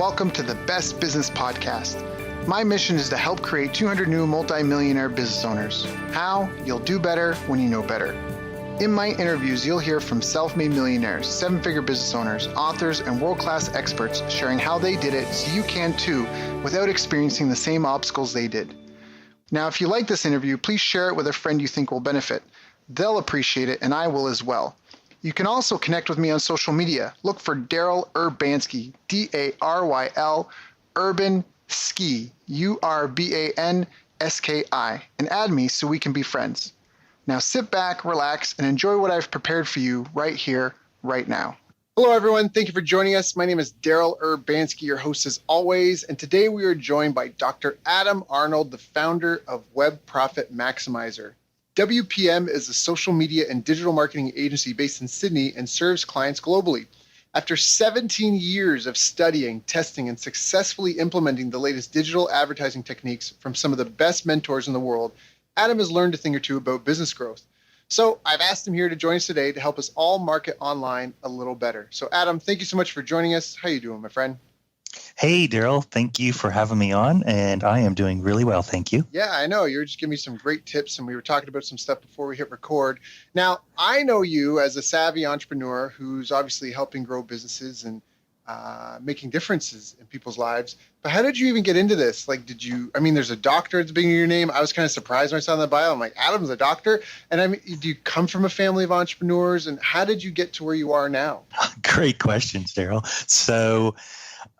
Welcome to the Best Business Podcast. My mission is to help create 200 new multi-millionaire business owners. How? You'll do better when you know better. In my interviews, you'll hear from self-made millionaires, seven-figure business owners, authors, and world-class experts sharing how they did it so you can too without experiencing the same obstacles they did. Now, if you like this interview, please share it with a friend you think will benefit. They'll appreciate it, and I will as well. You can also connect with me on social media. Look for Daryl Urbanski, D-A-R-Y-L, Urban Ski, U-R-B-A-N-S-K-I, and add me so we can be friends. Now sit back, relax, and enjoy what I've prepared for you right here, right now. Hello, everyone. Thank you for joining us. My name is Daryl Urbanski, your host as always, and today we are joined by Dr. Adam Arnold, the founder of Web Profit Maximizer. WPM is a social media and digital marketing agency based in Sydney and serves clients globally. After 17 years of studying, testing, and successfully implementing the latest digital advertising techniques from some of the best mentors in the world, Adam has learned a thing or two about business growth. So I've asked him here to join us today to help us all market online a little better. So Adam, thank you so much for joining us. How are you doing, my friend? Hey, Daryl. Thank you for having me on, and I am doing really well. Thank you. Yeah, I know. You were just giving me some great tips, and we were talking about some stuff before we hit record. Now, I know you as a savvy entrepreneur who's obviously helping grow businesses and making differences in people's lives. But how did you even get into this? Like, there's a doctor at the beginning of your name. I was kind of surprised when I saw in the bio. I'm like, Adam's a doctor? And do you come from a family of entrepreneurs? And how did you get to where you are now? Great questions, Daryl. So,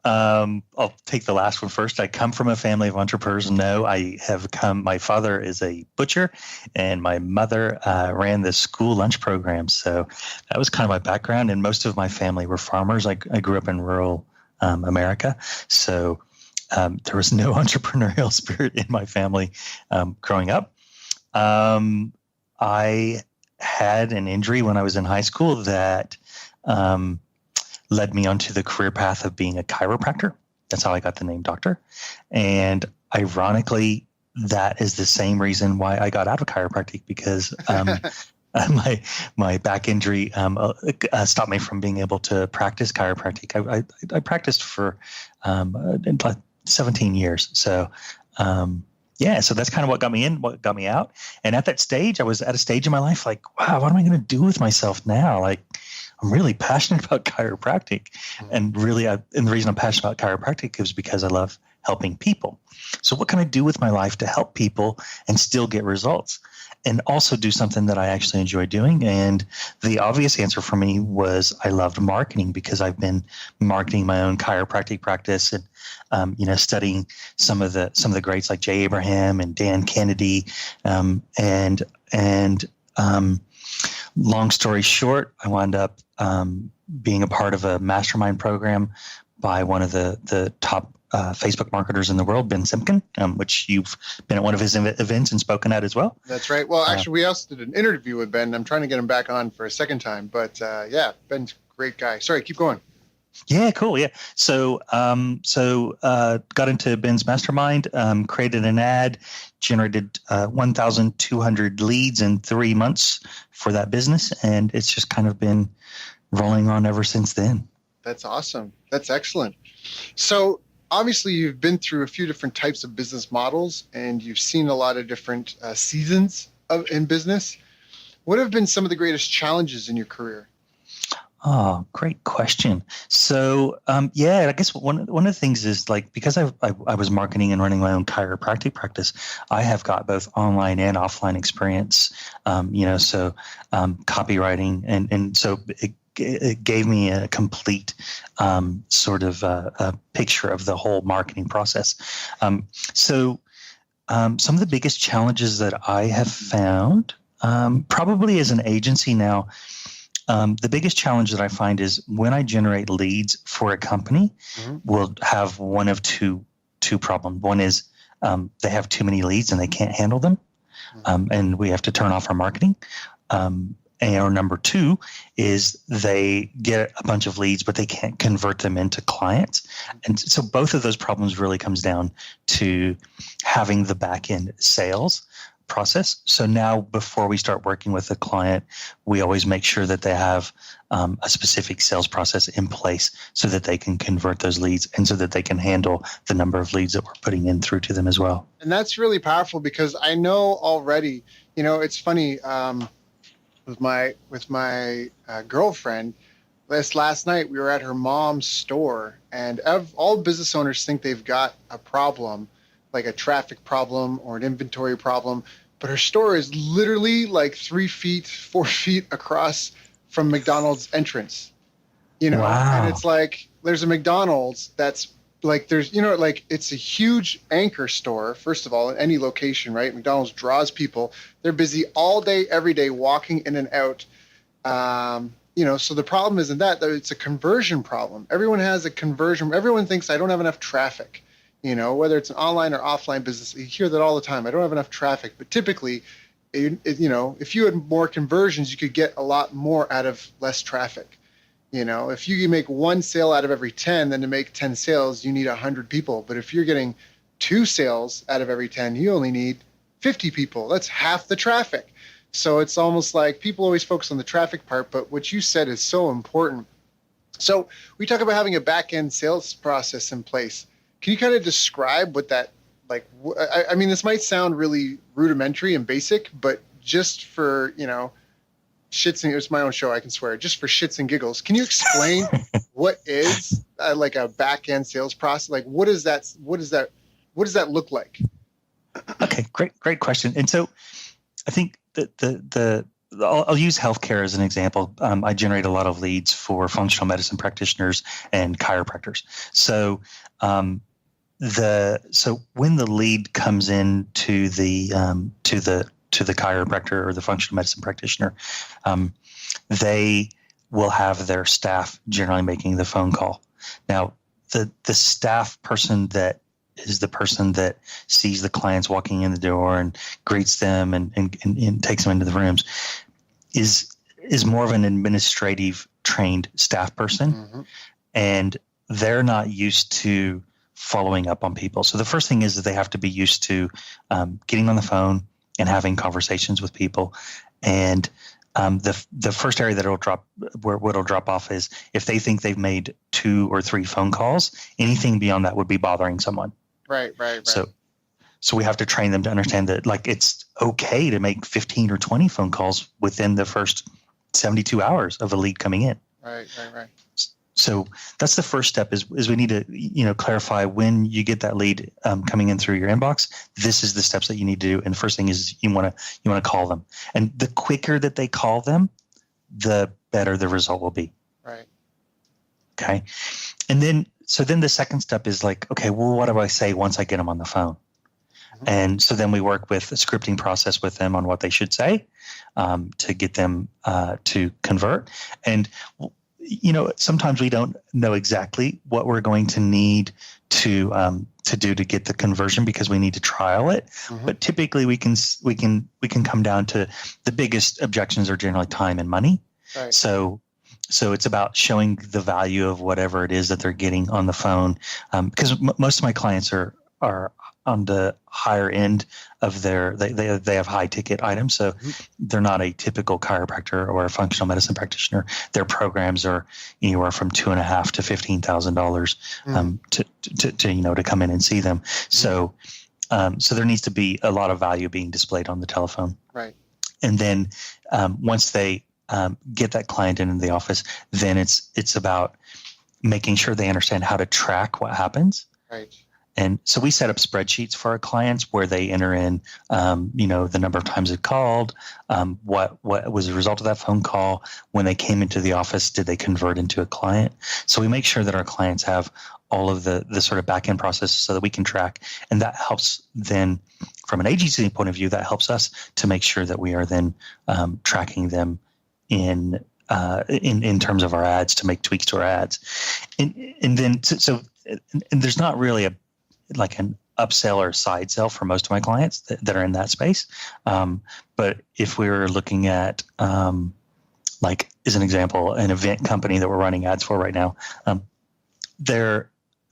I'll take the last one first. I come from a family of entrepreneurs. No, my father is a butcher and my mother ran the school lunch program. So that was kind of my background. And most of my family were farmers. I grew up in rural America. So there was no entrepreneurial spirit in my family growing up. I had an injury when I was in high school that led me onto the career path of being a chiropractor. That's how I got the name doctor. And ironically, that is the same reason why I got out of chiropractic, because my back injury stopped me from being able to practice chiropractic. I practiced for 17 years. So so that's kind of what got me in, what got me out. And at that stage, I was at a stage in my life like, wow, what am I going to do with myself now? Like, I'm really passionate about chiropractic. And really, and the reason I'm passionate about chiropractic is because I love helping people. So what can I do with my life to help people and still get results and also do something that I actually enjoy doing? And the obvious answer for me was I loved marketing, because I've been marketing my own chiropractic practice and studying some of the greats like Jay Abraham and Dan Kennedy, long story short, I wound up being a part of a mastermind program by one of the top Facebook marketers in the world, Ben Simkin, which you've been at one of his events and spoken at as well. That's right. Well, actually, we also did an interview with Ben. I'm trying to get him back on for a second time. But Ben's a great guy. Sorry, keep going. Yeah, cool. Yeah. So got into Ben's mastermind, created an ad, generated 1,200 leads in 3 months for that business. And it's just kind of been rolling on ever since then. That's awesome. That's excellent. So obviously you've been through a few different types of business models and you've seen a lot of different seasons in business. What have been some of the greatest challenges in your career? Oh, great question. So, I guess one of the things is, like, because I was marketing and running my own chiropractic practice, I have got both online and offline experience, copywriting. And so it gave me a complete sort of a picture of the whole marketing process. Some of the biggest challenges that I have found, probably as an agency now, the biggest challenge that I find is when I generate leads for a company, we'll have one of two problems. One is they have too many leads and they can't handle them, and we have to turn off our marketing. Or number two is they get a bunch of leads, but they can't convert them into clients. And so both of those problems really comes down to having the back end sales. process. So now before we start working with a client, we always make sure that they have a specific sales process in place so that they can convert those leads and so that they can handle the number of leads that we're putting in through to them as well. And that's really powerful because I know already, it's funny, with my girlfriend, this last night we were at her mom's store, and all business owners think they've got a problem, like a traffic problem or an inventory problem, but her store is literally like 3 feet, 4 feet across from McDonald's entrance, Wow. and it's like there's a McDonald's that's like it's a huge anchor store, first of all, in any location, right? McDonald's draws people. They're busy all day, every day, walking in and out. So the problem isn't that it's a conversion problem. Everyone has a conversion. Everyone thinks I don't have enough traffic, whether it's an online or offline business. You hear that all the time. I don't have enough traffic. But typically, if you had more conversions, you could get a lot more out of less traffic. If you make 1 sale out of every 10, then to make 10 sales, you need 100 people. But if you're getting 2 sales out of every 10, you only need 50 people. That's half the traffic. So it's almost like people always focus on the traffic part, but what you said is so important. So we talk about having a back-end sales process in place. Can you kind of describe what that, I mean, this might sound really rudimentary and basic, but just for, shits and it's my own show, I can swear, just for shits and giggles, can you explain what is like a back-end sales process? Like, what does that look like? Okay, great question. And so I think that I'll use healthcare as an example. I generate a lot of leads for functional medicine practitioners and chiropractors. So when the lead comes in to the chiropractor or the functional medicine practitioner, they will have their staff generally making the phone call. Now, the staff person that is the person that sees the clients walking in the door and greets them and takes them into the rooms is more of an administrative trained staff person. Mm-hmm. And they're not used to following up on people. So the first thing is that they have to be used to getting on the phone and having conversations with people. And the first area that it'll drop off is if they think they've made 2 or 3 phone calls, anything beyond that would be bothering someone. Right. So we have to train them to understand that it's okay to make 15 or 20 phone calls within the first 72 hours of a lead coming in. Right. So that's the first step is we need to, clarify when you get that lead coming in through your inbox, this is the steps that you need to do. And the first thing is you want to call them. And the quicker that they call them, the better the result will be. Right. Okay. And then the second step is okay, well, what do I say once I get them on the phone? Mm-hmm. And so then we work with a scripting process with them on what they should say to get them to convert. And sometimes we don't know exactly what we're going to need to do to get the conversion because we need to trial it. Mm-hmm. But typically we can come down to the biggest objections are generally time and money. Right. So it's about showing the value of whatever it is that they're getting on the phone. Because most of my clients are on the higher end of they have high ticket items. So mm-hmm. they're not a typical chiropractor or a functional medicine practitioner. Their programs are anywhere from $2,500 to $15,000 to come in and see them. Mm-hmm. So there needs to be a lot of value being displayed on the telephone. Right. And then once they get that client into the office, then it's about making sure they understand how to track what happens. Right. And so we set up spreadsheets for our clients where they enter in, the number of times they called, what was the result of that phone call, when they came into the office, did they convert into a client? So we make sure that our clients have all of the sort of back-end processes so that we can track. And that helps then, from an agency point of view, that helps us to make sure that we are then tracking them in terms of our ads to make tweaks to our ads. And then there's not really an upsell or side sell for most of my clients that are in that space. But if we were looking at, as an example, an event company that we're running ads for right now,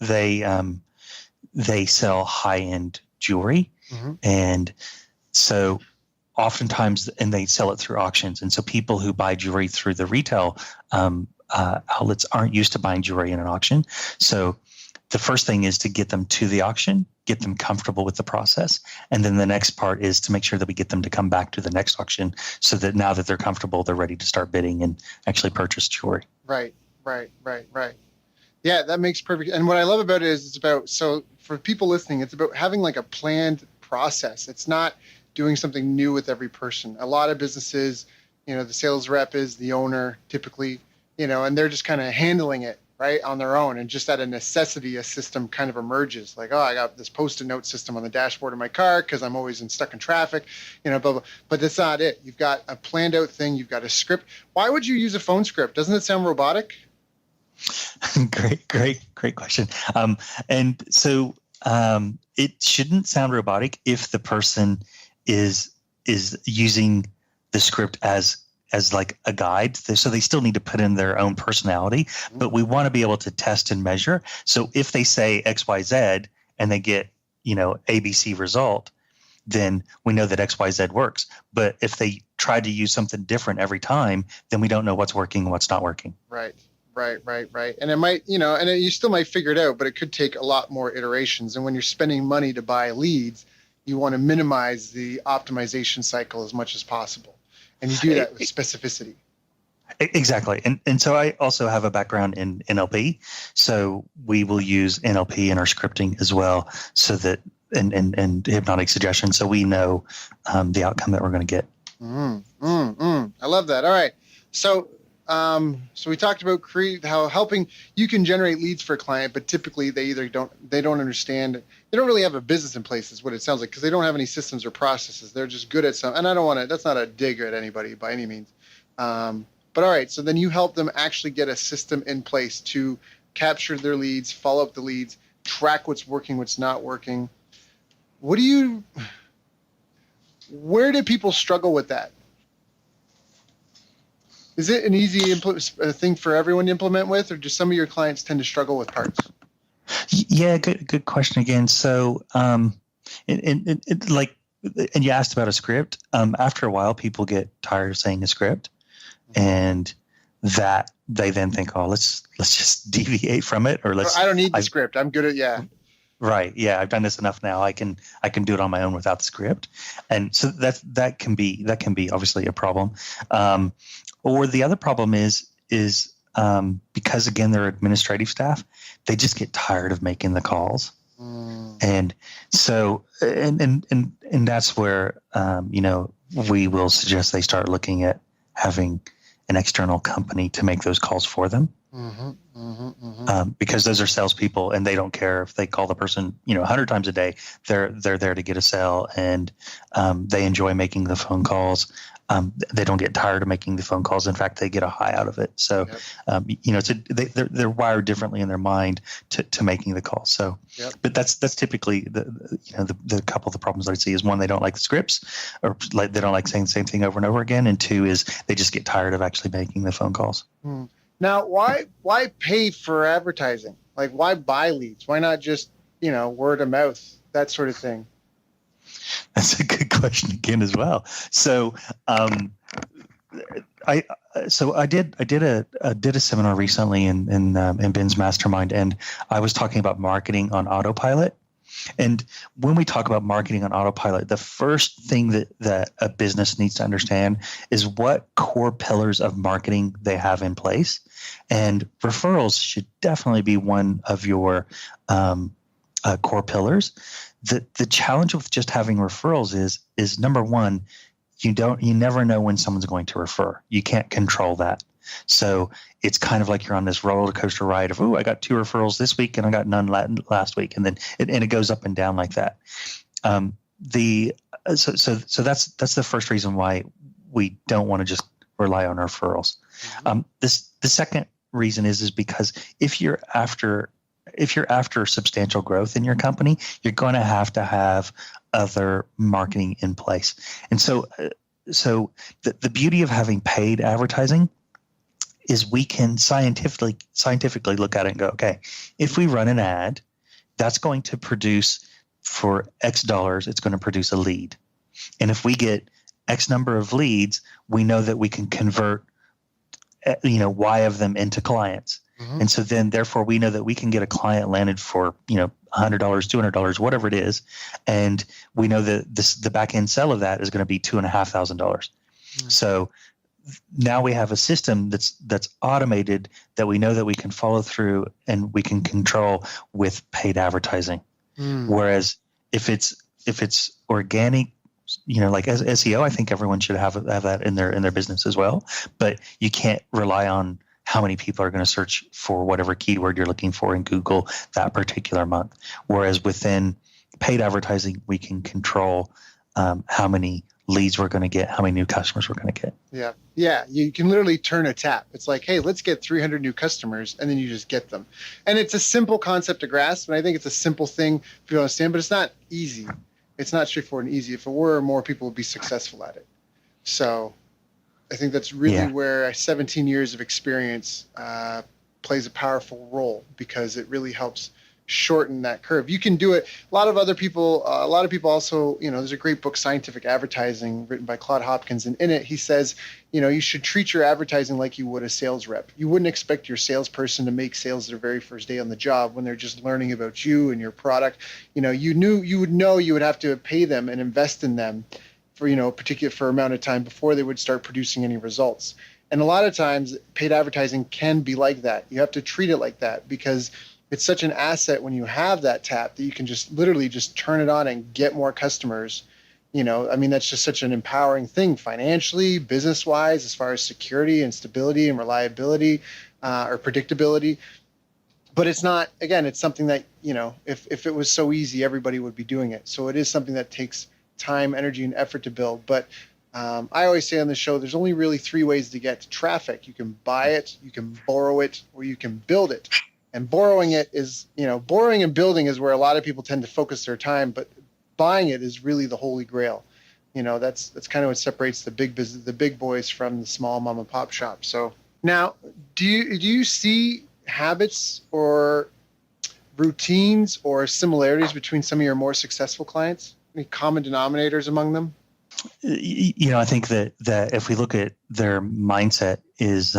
they sell high-end jewelry. Mm-hmm. And so oftentimes, and they sell it through auctions. And so people who buy jewelry through the retail outlets aren't used to buying jewelry in an auction. So the first thing is to get them to the auction, get them comfortable with the process. And then the next part is to make sure that we get them to come back to the next auction so that now that they're comfortable, they're ready to start bidding and actually purchase jewelry. Right. Yeah, that makes perfect. And what I love about it is it's about, so for people listening, it's about having like a planned process. It's not doing something new with every person. A lot of businesses, the sales rep is the owner typically, and they're just kind of handling it right on their own. And just out of necessity, a system kind of emerges like, oh, I got this Post-it note system on the dashboard of my car because I'm always stuck in traffic, blah, blah. But that's not it. You've got a planned out thing. You've got a script. Why would you use a phone script? Doesn't it sound robotic? Great question. And so it shouldn't sound robotic if the person is using the script as like a guide. So they still need to put in their own personality, but we want to be able to test and measure. So if they say XYZ and they get, ABC result, then we know that XYZ works. But if they try to use something different every time, then we don't know what's working and what's not working. Right. And it might, you still might figure it out, but it could take a lot more iterations. And when you're spending money to buy leads, you want to minimize the optimization cycle as much as possible. And you do that with specificity. Exactly. And so I also have a background in NLP. So we will use NLP in our scripting as well, so that, and hypnotic suggestion. So we know the outcome that we're going to get. I love that. All right. So we talked about how helping you can generate leads for a client, but typically they don't understand. They don't really have a business in place is what it sounds like, because they don't have any systems or processes. They're just good at some, and I don't want to, that's not a dig at anybody by any means. But all right. So then you help them actually get a system in place to capture their leads, follow up the leads, track what's working, what's not working. Where do people struggle with that? Is it an easy thing for everyone to implement with, or do some of your clients tend to struggle with parts? Yeah, good question again. So, and you asked about a script. After a while, people get tired of saying a script, and that they then think, oh, let's just deviate from it, or I don't need the script. I'm good at Right. Yeah, I've done this enough now. I can do it on my own without the script, and so that can be obviously a problem. Or the other problem is because again they're administrative staff, they just get tired of making the calls, and so and that's where we will suggest they start looking at having an external company to make those calls for them. Because those are salespeople, and they don't care if they call the person 100 times a day. They're there to get a sale, and they enjoy making the phone calls. They don't get tired of making the phone calls. In fact, they get a high out of it. So, they're wired differently in their mind to making the call. So, but that's typically the couple of the problems I see is, one, they don't like the scripts, or they don't like saying the same thing over and over again, and two is they just get tired of actually making the phone calls. Now, why pay for advertising? Like, why buy leads? Why not just word of mouth, that sort of thing? That's a good question again as well. So, I did a seminar recently in Ben's mastermind, and I was talking about marketing on autopilot. And when we talk about marketing on autopilot, the first thing that a business needs to understand is what core pillars of marketing they have in place. And referrals should definitely be one of your core pillars. The challenge with just having referrals is number one, you never know when someone's going to refer. You can't control that. So it's kind of like you're on this roller coaster ride of, I got 2 referrals this week and I got none last week, and then it goes up and down like that. So that's the first reason why we don't want to just rely on referrals. The second reason is because if you're after substantial growth in your company, you're going to have other marketing in place. And so the beauty of having paid advertising is we can scientifically look at it and go, okay, if we run an ad, that's going to produce for X dollars, it's going to produce a lead. And if we get X number of leads, we know that we can convert, Y of them into clients. Mm-hmm. And so then therefore we know that we can get a client landed for, $100, $200, whatever it is. And we know that the back end sell of that is going to be $2,500. Mm-hmm. So now we have a system that's automated that we know that we can follow through and we can control with paid advertising. Whereas if it's organic, like as SEO, I think everyone should have that in their business as well. But you can't rely on how many people are going to search for whatever keyword you're looking for in Google that particular month. Whereas within paid advertising, we can control how many leads we're going to get, how many new customers we're going to get. Yeah. Yeah. You can literally turn a tap. It's like, hey, let's get 300 new customers, and then you just get them. And it's a simple concept to grasp. And I think it's a simple thing for you to understand, but it's not easy. It's not straightforward and easy. If it were, more people would be successful at it. So I think that's really where 17 years of experience plays a powerful role, because it really helps shorten that curve. You can do it. A lot of people also, there's a great book, Scientific Advertising, written by Claude Hopkins. And in it, he says, you should treat your advertising like you would a sales rep. You wouldn't expect your salesperson to make sales their very first day on the job when they're just learning about you and your product. You would have to pay them and invest in them for, for amount of time before they would start producing any results. And a lot of times paid advertising can be like that. You have to treat it like that, because it's such an asset when you have that tap that you can just literally just turn it on and get more customers. That's just such an empowering thing financially, business-wise, as far as security and stability and reliability or predictability. But it's not, again, it's something that, if it was so easy, everybody would be doing it. So it is something that takes time, energy, and effort to build. But I always say on the show, there's only really 3 ways to get traffic. You can buy it, you can borrow it, or you can build it. And borrowing it is, borrowing and building is where a lot of people tend to focus their time, but buying it is really the holy grail. That's kind of what separates the big business, the big boys, from the small mom and pop shop. So now, do you see habits or routines or similarities between some of your more successful clients? Any common denominators among them? I think that if we look at their mindset is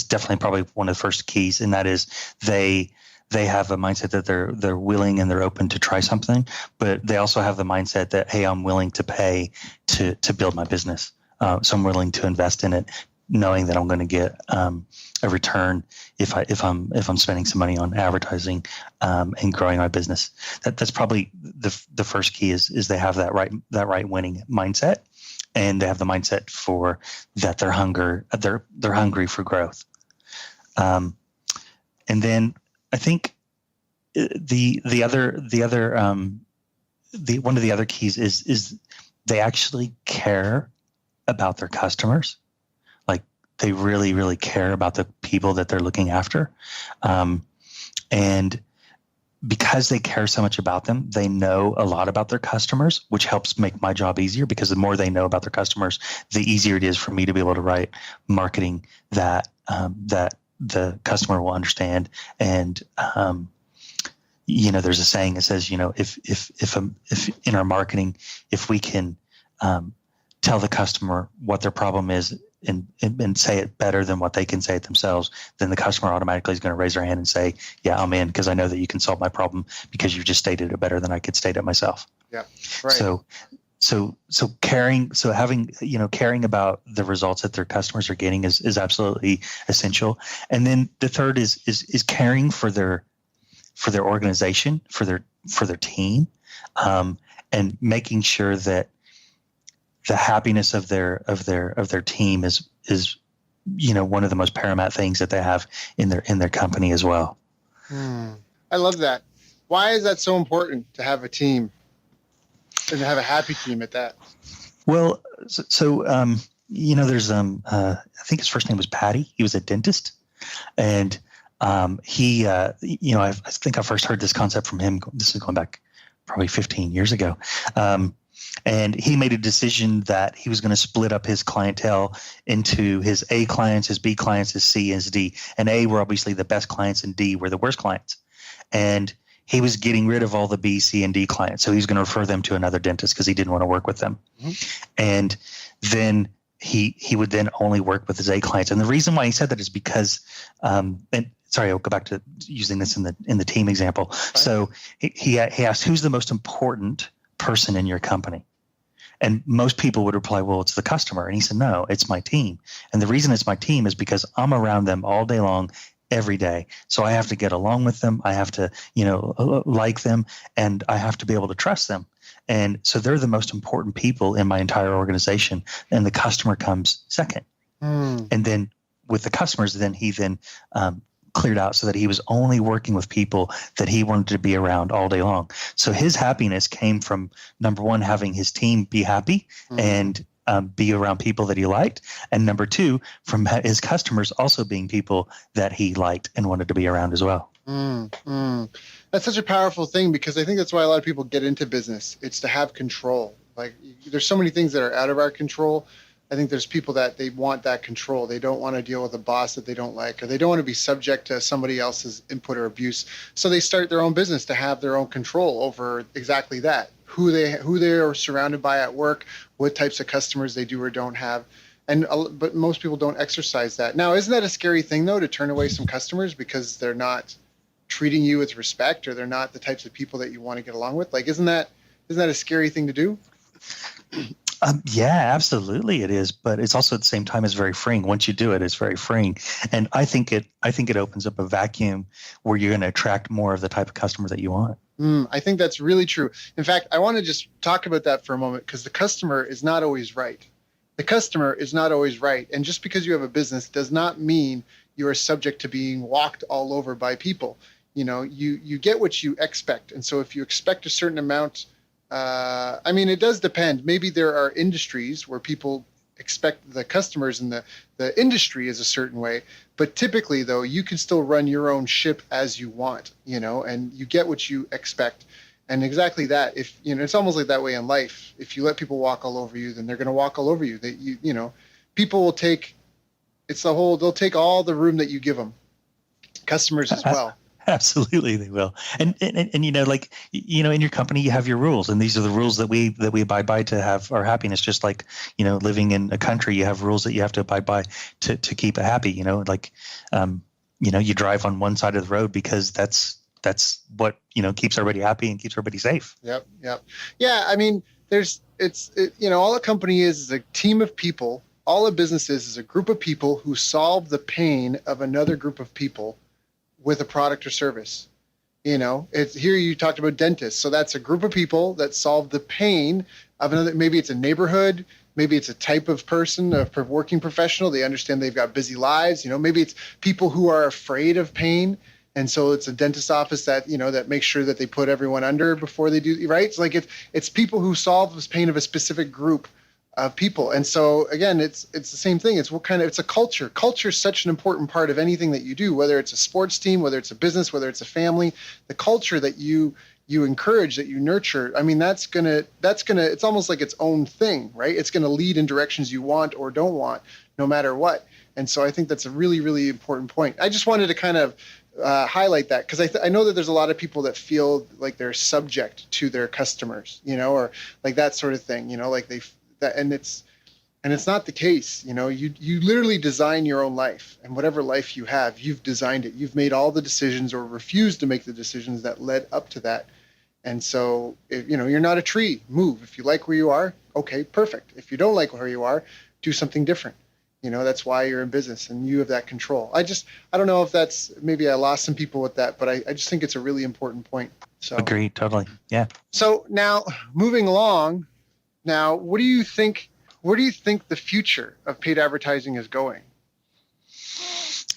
definitely probably one of the first keys, and that is they have a mindset that they're willing and they're open to try something, but they also have the mindset that, hey, I'm willing to pay to build my business, so I'm willing to invest in it, knowing that I'm going to get a return if I'm spending some money on advertising and growing my business. That's probably the first key is they have that right winning mindset. And they have the mindset for that they're hungry for growth. And then I think one of the other keys is they actually care about their customers. Like, they really, really care about the people that they're looking after. And because they care so much about them, they know a lot about their customers, which helps make my job easier, because the more they know about their customers, the easier it is for me to be able to write marketing that the customer will understand. And there's a saying that says, if in our marketing, if we can tell the customer what their problem is and say it better than what they can say it themselves, then the customer automatically is going to raise their hand and say, yeah, I'm in, because I know that you can solve my problem because you just stated it better than I could state it myself. Yeah. Right. So caring about the results that their customers are getting is absolutely essential. And then the third is caring for their organization, for their team, and making sure that the happiness of their team is one of the most paramount things that they have in their company as well. I love that. Why is that so important to have a team and to have a happy team at that? Well, so there's I think his first name was Patty. He was a dentist, and he I think I first heard this concept from him. This is going back probably 15 years ago. And he made a decision that he was going to split up his clientele into his A clients, his B clients, his C, and his D. And A were obviously the best clients, and D were the worst clients. And he was getting rid of all the B, C, and D clients. So he was going to refer them to another dentist because he didn't want to work with them. Mm-hmm. And then he would then only work with his A clients. And the reason why he said that is because, and sorry, I'll go back to using this in the team example. Right. So he asked, who's the most important person in your company? And most people would reply, well, it's the customer. And he said, no, it's my team. And the reason it's my team is because I'm around them all day long, every day. So I have to get along with them. I have to, like them, and I have to be able to trust them. And so they're the most important people in my entire organization. And the customer comes second. And then with the customers, he cleared out so that he was only working with people that he wanted to be around all day long. So his happiness came from, number one, having his team be happy and be around people that he liked. And number two, from his customers also being people that he liked and wanted to be around as well. That's such a powerful thing, because I think that's why a lot of people get into business. It's to have control. Like, there's so many things that are out of our control. I think there's people that they want that control. They don't want to deal with a boss that they don't like, or they don't want to be subject to somebody else's input or abuse. So they start their own business to have their own control over exactly that. Who they are surrounded by at work, what types of customers they do or don't have. But most people don't exercise that. Now, isn't that a scary thing, though, to turn away some customers because they're not treating you with respect, or they're not the types of people that you want to get along with? Like, isn't that a scary thing to do? Yeah, absolutely it is. But it's also at the same time, it's very freeing. Once you do it, it's very freeing. And I think it opens up a vacuum where you're going to attract more of the type of customer that you want. I think that's really true. In fact, I want to just talk about that for a moment, because the customer is not always right. The customer is not always right. And just because you have a business does not mean you are subject to being walked all over by people. You get what you expect. And so if you expect a certain amount, it does depend. Maybe there are industries where people expect the customers and the industry is a certain way. But typically, though, you can still run your own ship as you want, and you get what you expect. And exactly that, if it's almost like that way in life. If you let people walk all over you, then they're going to walk all over you. People will take, they'll take all the room that you give them. Customers as well. Absolutely, they will. And in your company, you have your rules, and these are the rules that we abide by to have our happiness. Just like, living in a country, you have rules that you have to abide by to keep it happy. You drive on one side of the road because that's what keeps everybody happy and keeps everybody safe. Yep. Yeah. All a company is a team of people. All a business is a group of people who solve the pain of another group of people with a product or service. It's here. You talked about dentists. So that's a group of people that solve the pain of another. Maybe it's a neighborhood. Maybe it's a type of person, a working professional. They understand they've got busy lives. Maybe it's people who are afraid of pain. And so it's a dentist office that, that makes sure that they put everyone under before they do, right? It's like it's people who solve this pain of a specific group of people. And so again, it's the same thing. It's a culture. Culture is such an important part of anything that you do, whether it's a sports team, whether it's a business, whether it's a family. The culture that you encourage, that you nurture, that's gonna it's almost like its own thing, right? It's gonna lead in directions you want or don't want, no matter what. And so I think that's a really, really important point. I just wanted to kind of highlight that, because I know that there's a lot of people that feel like they're subject to their customers, or like that sort of thing, like and it's not the case. You literally design your own life, and whatever life you have, you've designed it. You've made all the decisions or refused to make the decisions that led up to that. And so, if, you're not a tree. Move. If you like where you are, okay, perfect. If you don't like where you are, do something different. That's why you're in business, and you have that control. I don't know if maybe I lost some people with that, but I just think it's a really important point. So agreed, totally. Yeah. So now moving along, what do you think? Where do you think the future of paid advertising is going?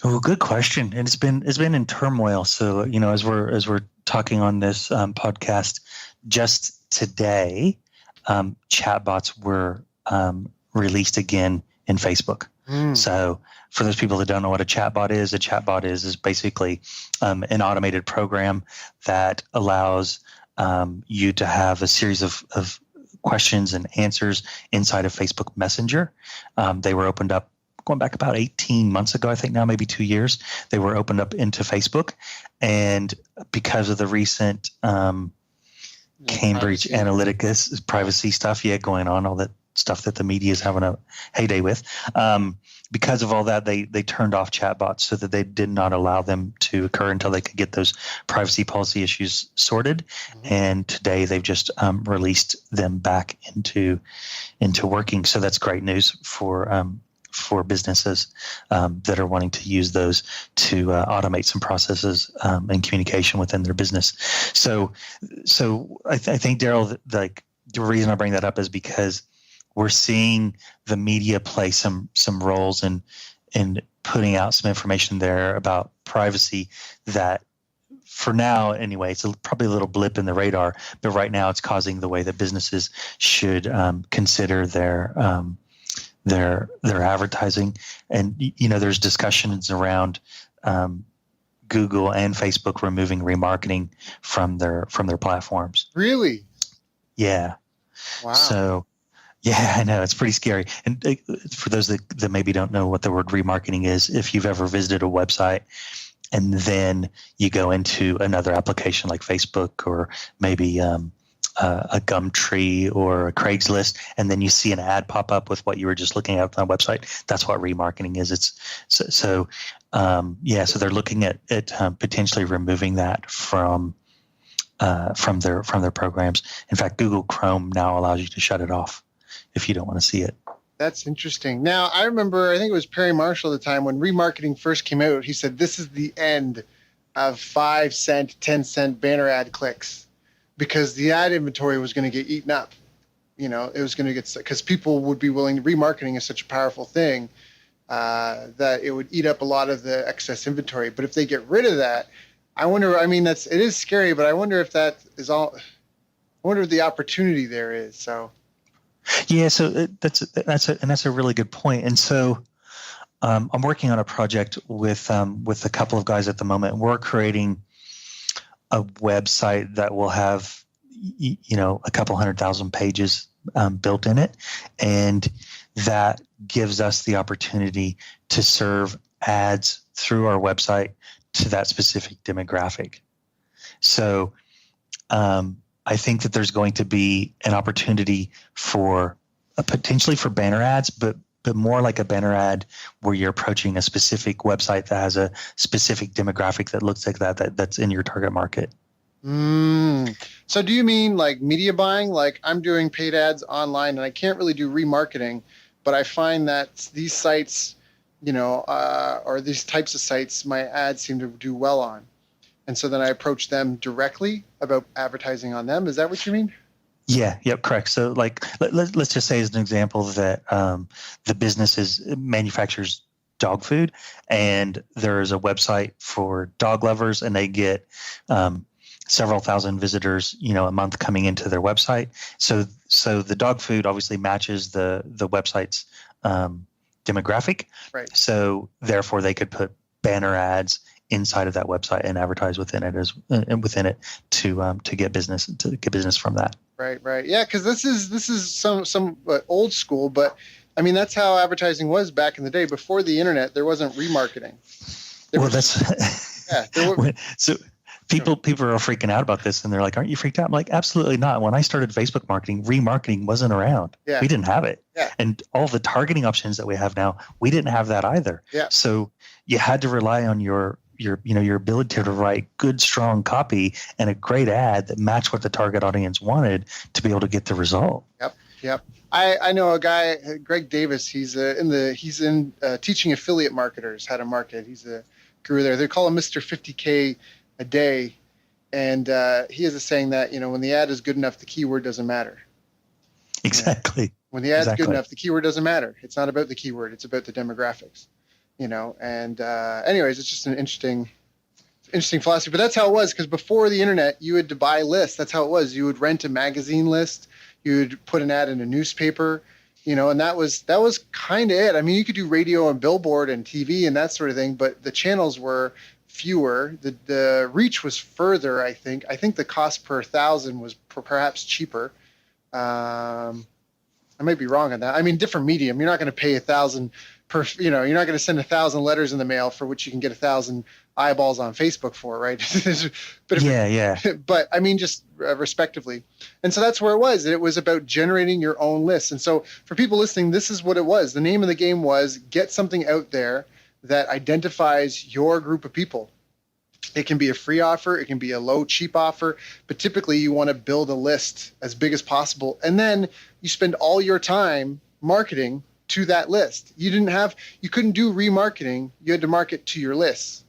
Oh, good question. And it's been in turmoil. So, as we're talking on this podcast, just today, chatbots were released again in Facebook. So for those people that don't know what a chatbot is basically an automated program that allows you to have a series of questions and answers inside of Facebook Messenger. They were opened up going back about 18 months ago, I think now maybe 2 years, they were opened up into Facebook. And because of the recent Cambridge Analytica privacy stuff, going on, all that stuff that the media is having a heyday with. Because of all that, they turned off chatbots so that they did not allow them to occur until they could get those privacy policy issues sorted. Mm-hmm. And today they've just released them back into working. So that's great news for businesses that are wanting to use those to automate some processes and communication within their business. So I think, Daryl, like the reason I bring that up is because we're seeing the media play some roles in putting out some information there about privacy that, for now anyway, it's probably a little blip in the radar, but right now it's causing the way that businesses should consider their advertising. And there's discussions around Google and Facebook removing remarketing from their platforms. Really? Yeah. Wow. So yeah, I know, it's pretty scary. And for those that maybe don't know what the word remarketing is, if you've ever visited a website and then you go into another application like Facebook or maybe a Gumtree or a Craigslist, and then you see an ad pop up with what you were just looking at on the website, that's what remarketing is. It's so they're looking at potentially removing that from their programs. In fact, Google Chrome now allows you to shut it off if you don't want to see it. That's interesting. Now, I remember, I think it was Perry Marshall at the time when remarketing first came out, he said, this is the end of 5-cent, 10-cent banner ad clicks, because the ad inventory was going to get eaten up. It was going to get, because people would be willing, remarketing is such a powerful thing that it would eat up a lot of the excess inventory. But if they get rid of that, I wonder, it is scary, but I wonder if that is all, I wonder if the opportunity there is. So. Yeah, so that's a really good point. And so I'm working on a project with a couple of guys at the moment. We're creating a website that will have a couple 100,000 pages built in it, and that gives us the opportunity to serve ads through our website to that specific demographic. So I think that there's going to be an opportunity for potentially for banner ads, but more like a banner ad where you're approaching a specific website that has a specific demographic that looks like that's in your target market. So do you mean like media buying? Like I'm doing paid ads online and I can't really do remarketing, but I find that these sites, or these types of sites, my ads seem to do well on. And so then I approach them directly about advertising on them. Is that what you mean? Yeah, yep, correct. So like, let's just say as an example that the business manufactures dog food, and there's a website for dog lovers, and they get several thousand visitors, a month coming into their website. So the dog food obviously matches the website's demographic. Right. So therefore, they could put banner ads inside of that website and advertise within it to get business from that. Right. Yeah, because this is some old school, but I mean that's how advertising was back in the day. Before the internet, there wasn't remarketing. So people are freaking out about this, and they're like, "Aren't you freaked out?" I'm like, "Absolutely not." When I started Facebook marketing, remarketing wasn't around. Yeah. We didn't have it. Yeah. And all the targeting options that we have now, we didn't have that either. Yeah. So you had to rely on your ability to write good, strong copy and a great ad that matched what the target audience wanted to be able to get the result. Yep. I know a guy, Greg Davis. He's in teaching affiliate marketers how to market. He's a guru there. They call him Mr. 50K a day, and he has a saying that when the ad is good enough, the keyword doesn't matter. Exactly. When the ad's good enough, the keyword doesn't matter. It's not about the keyword; it's about the demographics. And anyways, it's just an interesting philosophy. But that's how it was, because before the internet, you had to buy lists. That's how it was. You would rent a magazine list. You would put an ad in a newspaper, and that was kind of it. I mean, you could do radio and billboard and TV and that sort of thing, but the channels were fewer. The reach was further, I think. I think the cost per 1,000 was perhaps cheaper. I might be wrong on that. I mean, different medium. You're not going to pay $1,000 you're not going to send 1,000 letters in the mail for which you can get 1,000 eyeballs on Facebook for, right? But Yeah. but I mean, just respectively. And so that's where it was. It was about generating your own lists. And so for people listening, this is what it was. The name of the game was get something out there that identifies your group of people. It can be a free offer, it can be a low, cheap offer, but typically you want to build a list as big as possible. And then you spend all your time marketing to that list. You couldn't do remarketing. You had to market to your lists,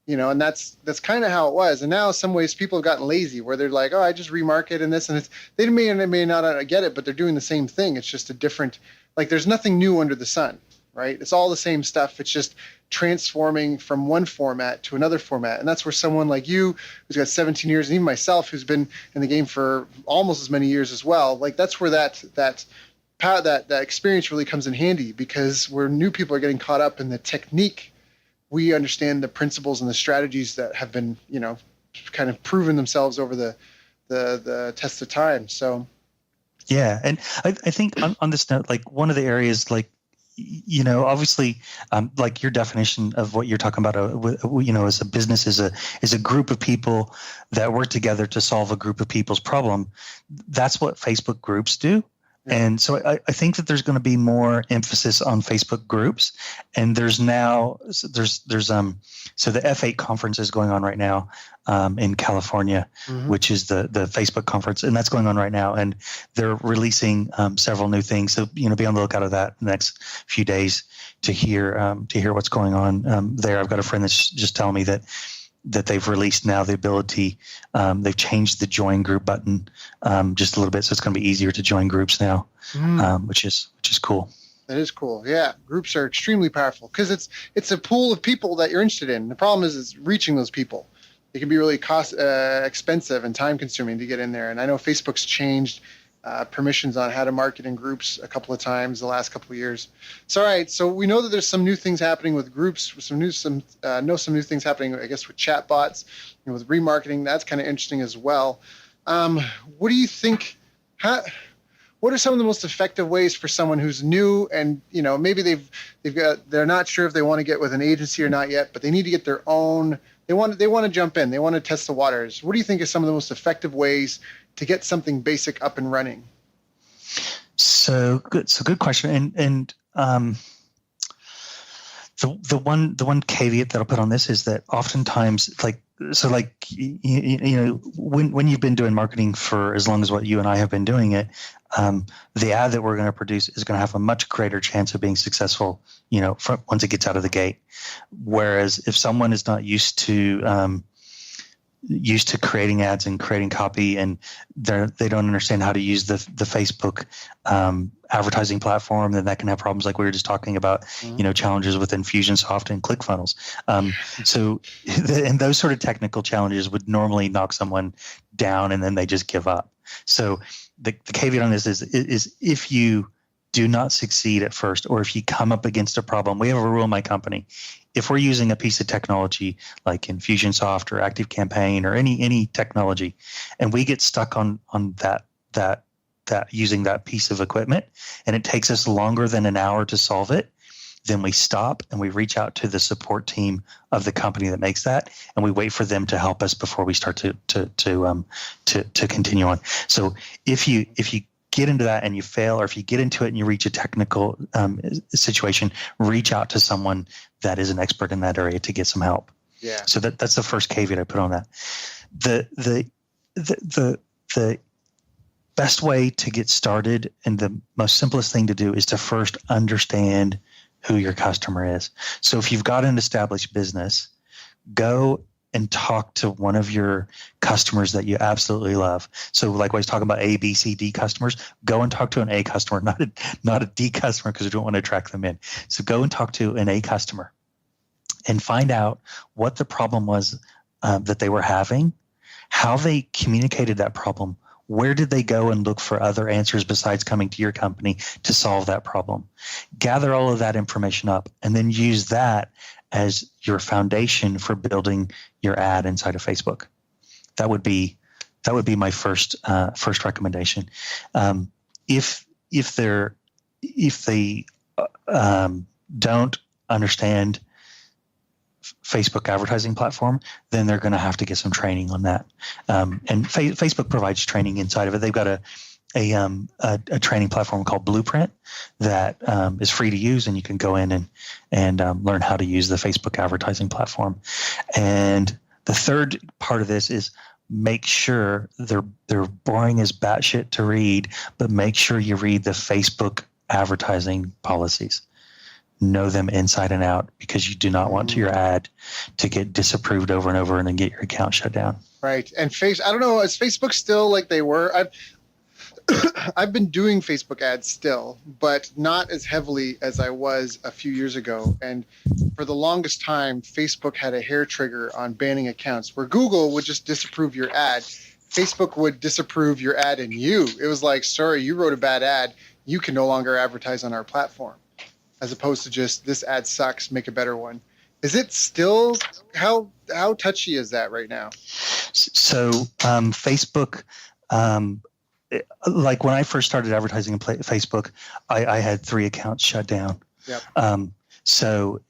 and that's kind of how it was. And now in some ways people have gotten lazy where they're like, oh, I just remarket and this, and they may not get it, but they're doing the same thing. It's just a different, like there's nothing new under the sun, right? It's all the same stuff. It's just transforming from one format to another format. And that's where someone like you, who's got 17 years, and even myself, who's been in the game for almost as many years as well, like that's where that experience really comes in handy, because where new people are getting caught up in the technique, we understand the principles and the strategies that have been, kind of proven themselves over the test of time. So, yeah. And I think on this note, like one of the areas, like, obviously, like your definition of what you're talking about, as a business is a group of people that work together to solve a group of people's problem. That's what Facebook groups do. And so I think that there's going to be more emphasis on Facebook groups, and there's the F8 conference is going on right now in California, which is the Facebook conference, and that's going on right now, and they're releasing several new things. So be on the lookout of that in the next few days to hear what's going on there. I've got a friend that's just telling me that they've released now the ability, they've changed the join group button just a little bit, so it's going to be easier to join groups now, which is cool. That is cool. Yeah, groups are extremely powerful because it's a pool of people that you're interested in. The problem is reaching those people. It can be really expensive and time consuming to get in there. And I know Facebook's changed permissions on how to market in groups a couple of times the last couple of years. So, all right. So we know that there's some new things happening with groups, some new things happening, I guess, with chatbots, with remarketing. That's kind of interesting as well. What do you think? What are some of the most effective ways for someone who's new and, maybe they're not sure if they want to get with an agency or not yet, but they need to get their own, they want to jump in. They want to test the waters. What do you think is some of the most effective ways to get something basic up and running? So good question. And the one caveat that I'll put on this is that oftentimes, when you've been doing marketing for as long as what you and I have been doing it, the ad that we're going to produce is going to have a much greater chance of being successful, once it gets out of the gate. Whereas if someone is not used to creating ads and creating copy, and they don't understand how to use the Facebook advertising platform, then that can have problems like we were just talking about, challenges with Infusionsoft and ClickFunnels. And those sort of technical challenges would normally knock someone down and then they just give up. So the caveat on this is if you do not succeed at first, or if you come up against a problem, we have a rule in my company. If we're using a piece of technology like Infusionsoft or ActiveCampaign or any technology, and we get stuck on that using that piece of equipment, and it takes us longer than an hour to solve it, then we stop and we reach out to the support team of the company that makes that, and we wait for them to help us before we start to continue on. So if you get into that and you fail, or if you get into it and you reach a technical situation, reach out to someone that is an expert in that area to get some help. Yeah. So that's the first caveat I put on that. The best way to get started and the most simplest thing to do is to first understand who your customer is. So if you've got an established business, go and talk to one of your customers that you absolutely love. So like I was talking about A, B, C, D customers, go and talk to an A customer, not a D customer, because we don't want to attract them in. So go and talk to an A customer and find out what the problem was that they were having, how they communicated that problem. Where did they go and look for other answers besides coming to your company to solve that problem? Gather all of that information up and then use that as your foundation for building your ad inside of Facebook. That would be my first recommendation. If they don't understand Facebook advertising platform, then they're going to have to get some training on that. And Facebook provides training inside of it. They've got a training platform called Blueprint that is free to use, and you can go in and learn how to use the Facebook advertising platform. And the third part of this is make sure they're boring as batshit to read, but make sure you read the Facebook advertising policies. Know them inside and out, because you do not want your ad to get disapproved over and over and then get your account shut down. Right. And I don't know, is Facebook still like they were? I've been doing Facebook ads still, but not as heavily as I was a few years ago. And for the longest time, Facebook had a hair trigger on banning accounts where Google would just disapprove your ad. Facebook would disapprove your ad and you. It was like, sorry, you wrote a bad ad. You can no longer advertise on our platform, as opposed to just this ad sucks, make a better one. Is it still, how touchy is that right now? So Facebook, like when I first started advertising on Facebook, I had 3 accounts shut down. Yep. So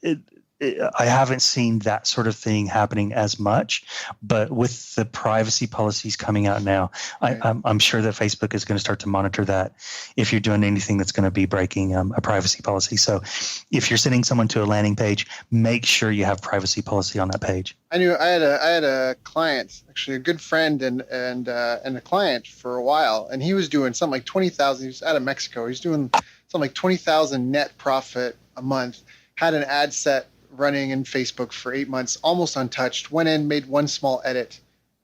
I haven't seen that sort of thing happening as much, but with the privacy policies coming out now, right. I'm sure that Facebook is going to start to monitor that if you're doing anything that's going to be breaking a privacy policy. So if you're sending someone to a landing page, make sure you have privacy policy on that page. I had a client, actually a good friend and a client for a while, and he was doing something like 20,000. He was out of Mexico. He's doing something like 20,000 net profit a month. Had an ad set running in Facebook for 8 months, almost untouched. Went in, made one small edit,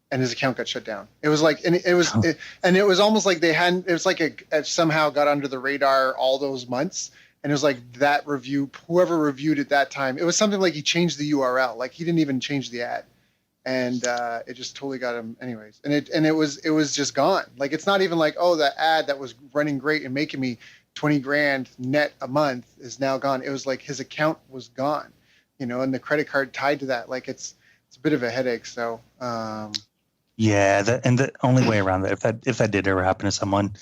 and his account got shut down. It was like, and it was almost like they hadn't. It was like it somehow got under the radar all those months, and it was like that review. Whoever reviewed at that time, it was something like he changed the URL, like he didn't even change the ad, and it just totally got him, anyways. And it was just gone. Like it's not even like, oh, that ad that was running great and making me 20 grand net a month is now gone. It was like his account was gone. And the credit card tied to that, like it's a bit of a headache. So, and the only way around that, if that did ever happen to someone,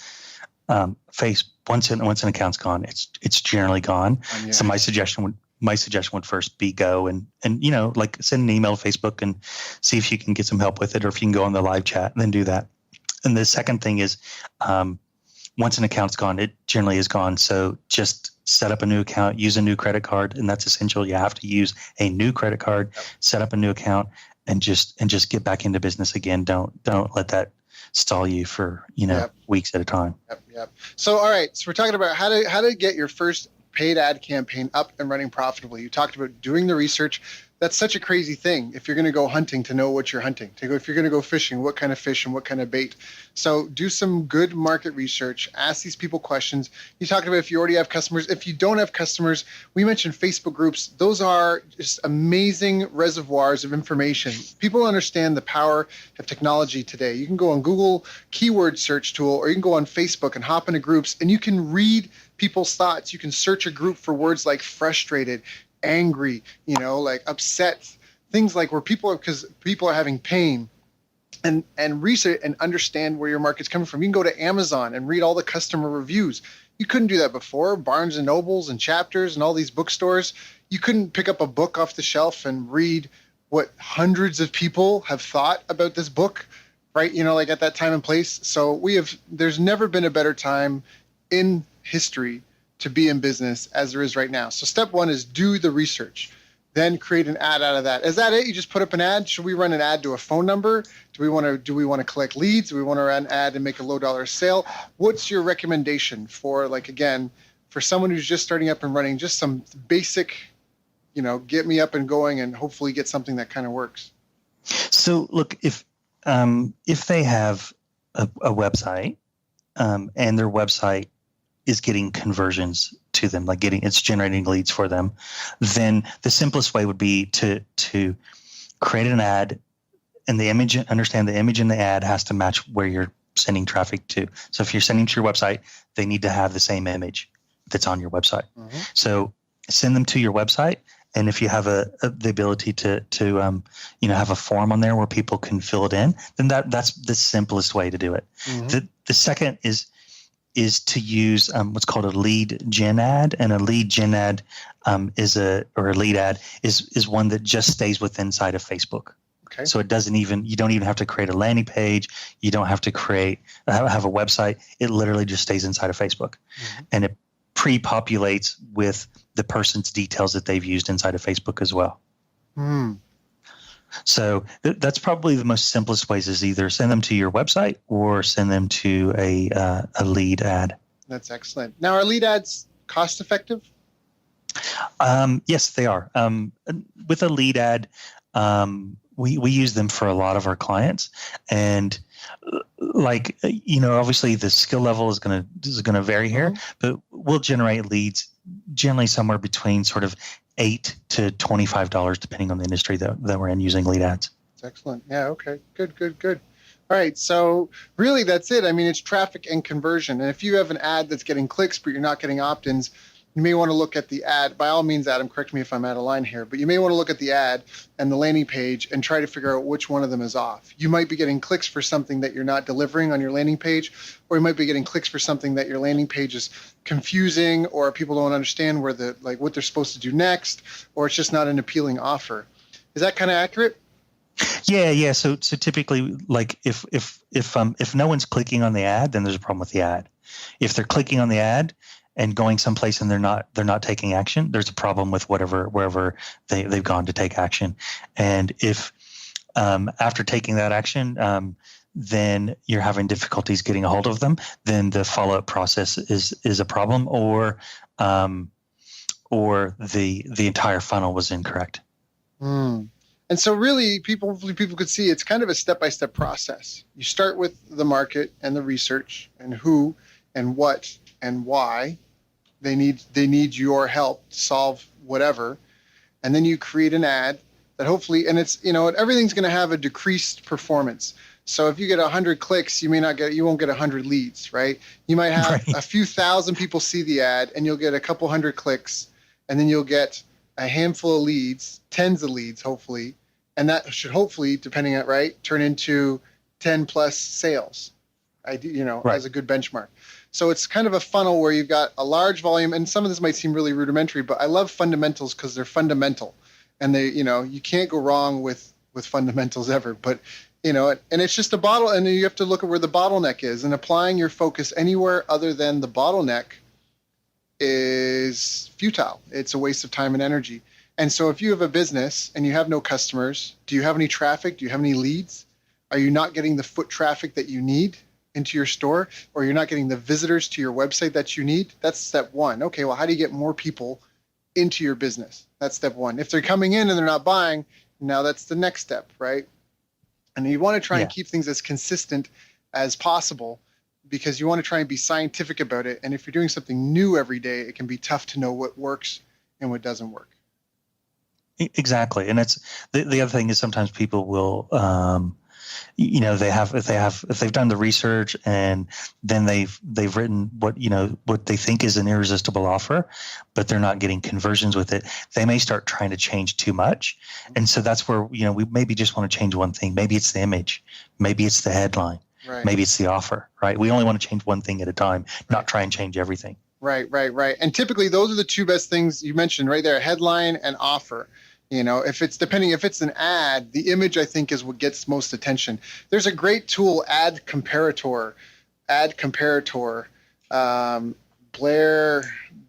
once an account's gone, it's generally gone. Yeah. So my suggestion would first be go and like send an email to Facebook and see if you can get some help with it, or if you can go on the live chat and then do that. And the second thing is, once an account's gone, it generally is gone. So just set up a new account, use a new credit card, and that's essential. You have to use a new credit card, set up a new account, and just get back into business again. Don't let that stall you for weeks at a time. Yep. So all right, so we're talking about how to get your first paid ad campaign up and running profitably. You talked about doing the research. That's such a crazy thing. If you're going to go hunting, to know what you're hunting. If you're going to go fishing, what kind of fish and what kind of bait. So do some good market research. Ask these people questions. You talked about if you already have customers. If you don't have customers, we mentioned Facebook groups. Those are just amazing reservoirs of information. People understand the power of technology today. You can go on Google keyword search tool, or you can go on Facebook and hop into groups, and you can read people's thoughts. You can search a group for words like frustrated, angry, like upset, things like where because people are having pain, and research and understand where your market's coming from. You can go to Amazon and read all the customer reviews. You couldn't do that before. Barnes and Nobles and Chapters and all these bookstores, you couldn't pick up a book off the shelf and read what hundreds of people have thought about this book, right? Like at that time and place. So there's never been a better time in history to be in business as there is right now. So step one is do the research, then create an ad out of that. Is that it? You just put up an ad? Should we run an ad to a phone number? Do we want to collect leads? Do we want to run an ad and make a low dollar sale? What's your recommendation for, like, again, for someone who's just starting up and running, just some basic, get me up and going and hopefully get something that kind of works? So look, if they have a website, and their website is getting conversions to them, like it's generating leads for them, then the simplest way would be to create an ad, and understand the image in the ad has to match where you're sending traffic to. So if you're sending to your website, they need to have the same image that's on your website. Mm-hmm. So send them to your website, and if you have the ability to have a form on there where people can fill it in, then that's the simplest way to do it. Mm-hmm. The second is is to use what's called a lead gen ad, and a lead gen ad or a lead ad is one that just stays within inside of Facebook. Okay. So you don't even have to create a landing page. You don't have to have a website. It literally just stays inside of Facebook, and it pre-populates with the person's details that they've used inside of Facebook as well. So that's probably the most simplest ways, is either send them to your website or send them to a lead ad. That's excellent. Now, are lead ads cost effective? Yes, they are. With a lead ad, we use them for a lot of our clients, and obviously the skill level is gonna vary here, but we'll generate leads generally somewhere between sort of $8 to $25, depending on the industry that we're in, using lead ads. That's excellent. Yeah. Okay. Good. All right. So really, that's it. I mean, it's traffic and conversion. And if you have an ad that's getting clicks, but you're not getting opt-ins, you may want to look at the ad. By all means, Adam, correct me if I'm out of line here, but you may want to look at the ad and the landing page and try to figure out which one of them is off. You might be getting clicks for something that you're not delivering on your landing page, or you might be getting clicks for something that your landing page is confusing, or people don't understand what they're supposed to do next, or it's just not an appealing offer. Is that kind of accurate? Yeah. So typically, like if no one's clicking on the ad, then there's a problem with the ad. If they're clicking on the ad and going someplace and they're not taking action, there's a problem with wherever they've gone to take action. And if after taking that action, then you're having difficulties getting a hold of them, then the follow-up process is a problem, or the entire funnel was incorrect. And so really, people could see it's kind of a step-by-step process. You start with the market and the research and who and what and why they need your help to solve whatever. And then you create an ad that hopefully, and it's, everything's going to have a decreased performance. So if you get 100 clicks, you won't get 100 leads, right? You might have a few thousand people see the ad and you'll get a couple hundred clicks, and then you'll get a handful of leads, tens of leads, hopefully. And that should hopefully, depending on turn into 10 plus sales, as a good benchmark. So it's kind of a funnel where you've got a large volume, and some of this might seem really rudimentary, but I love fundamentals because they're fundamental, and they, you can't go wrong with fundamentals ever. But, and it's just a bottle, and you have to look at where the bottleneck is, and applying your focus anywhere other than the bottleneck is futile. It's a waste of time and energy. And so if you have a business and you have no customers, do you have any traffic? Do you have any leads? Are you not getting the foot traffic that you need into your store, or you're not getting the visitors to your website that you need? That's step one. Okay, well, how do you get more people into your business? That's step one. If they're coming in and they're not buying, now that's the next step, right? And you want to try and keep things as consistent as possible, because you want to try and be scientific about it. And if you're doing something new every day, it can be tough to know what works and what doesn't work. Exactly. And it's the other thing is sometimes people will if they've done the research and then they've written what they think is an irresistible offer, but they're not getting conversions with it, they may start trying to change too much. And so that's where we maybe just want to change one thing. Maybe it's the image, maybe it's the headline, right. Maybe it's the offer, right? We only want to change one thing at a time, not try and change everything. Right. And typically those are the two best things you mentioned right there: headline and offer. If it's an ad, the image, I think, is what gets most attention. There's a great tool, Ad Comparator.